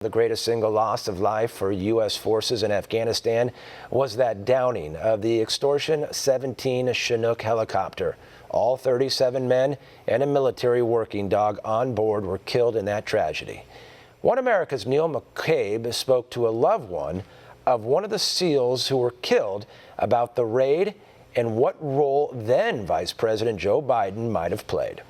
The greatest single loss of life for U.S. forces in Afghanistan was that downing of the Extortion 17 Chinook helicopter. All 37 men and a military working dog on board were killed in that tragedy. One America's Neil McCabe spoke to a loved one of one of the SEALs who were killed about the raid and what role then Vice President Joe Biden might have played.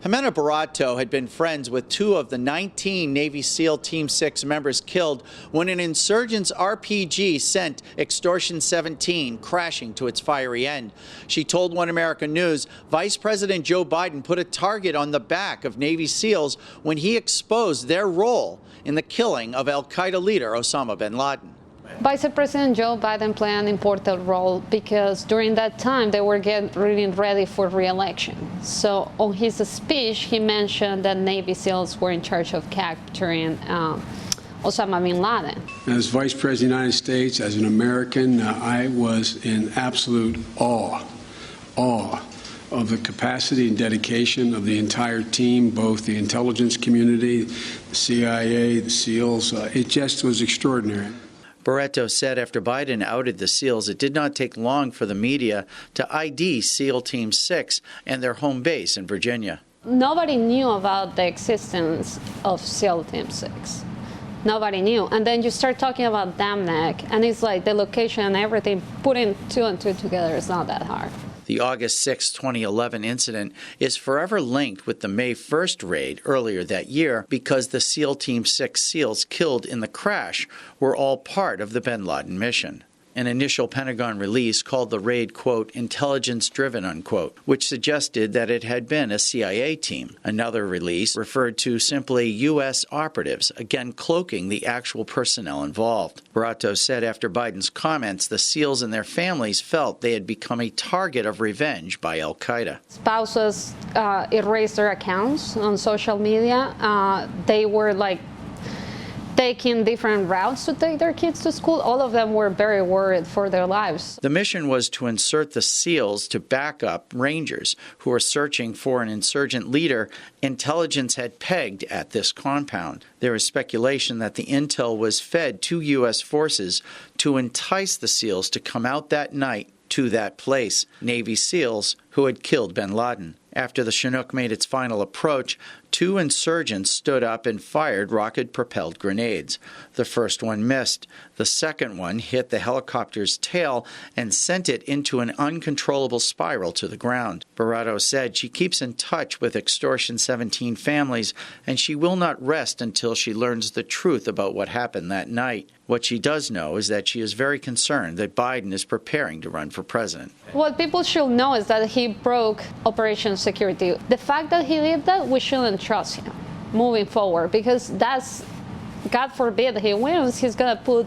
Jimena Barato had been friends with 2 of the 19 Navy SEAL Team 6 members killed when an insurgent's RPG sent Extortion 17 crashing to its fiery end. She told One American News Vice President Joe Biden put a target on the back of Navy SEALs when he exposed their role in the killing of al-Qaeda leader Osama bin Laden. Vice President Joe Biden played an important role because during that time they were getting ready for re-election. So on his speech, he mentioned that Navy SEALs were in charge of capturing Osama bin Laden. As Vice President of the United States, as an American, I was in absolute awe of the capacity and dedication of the entire team, both the intelligence community, the CIA, the SEALs. It just was extraordinary. Barato said after Biden outed the SEALs, it did not take long for the media to ID SEAL Team 6 and their home base in Virginia. Nobody knew about the existence of SEAL Team 6. Nobody knew. And then you start talking about Dam Neck, and it's like the location and everything, putting 2 and 2 together is not that hard. The August 6, 2011 incident is forever linked with the May 1st raid earlier that year because the SEAL Team 6 SEALs killed in the crash were all part of the bin Laden mission. An initial Pentagon release called the raid, quote, intelligence-driven, unquote, which suggested that it had been a CIA team. Another release referred to simply U.S. operatives, again cloaking the actual personnel involved. Barato said after Biden's comments, the SEALs and their families felt they had become a target of revenge by al-Qaeda. Spouses erased their accounts on social media. They were like taking different routes to take their kids to school. All of them were very worried for their lives. The mission was to insert the SEALs to back up Rangers who were searching for an insurgent leader intelligence had pegged at this compound. There is speculation that the intel was fed to U.S. forces to entice the SEALs to come out that night to that place, Navy SEALs who had killed bin Laden. After the Chinook made its final approach, 2 insurgents stood up and fired rocket-propelled grenades. The first one missed. The second one hit the helicopter's tail and sent it into an uncontrollable spiral to the ground. Barato said she keeps in touch with Extortion 17 families, and she will not rest until she learns the truth about what happened that night. What she does know is that she is very concerned that Biden is preparing to run for president. What people should know is that he broke Operation Security. The fact that he did that, we shouldn't trust him moving forward, because that's, God forbid he wins, he's going to put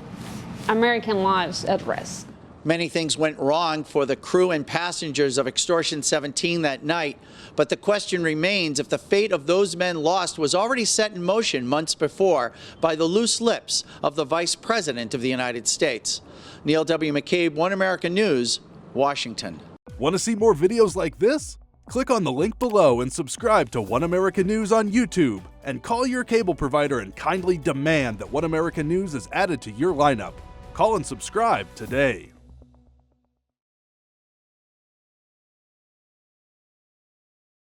American lives at risk. Many things went wrong for the crew and passengers of Extortion 17 that night, but the question remains if the fate of those men lost was already set in motion months before by the loose lips of the Vice President of the United States. Neil W. McCabe, One American News, Washington. Want to see more videos like this? Click on the link below and subscribe to One American News on YouTube, and call your cable provider and kindly demand that One American News is added to your lineup. Call and subscribe today.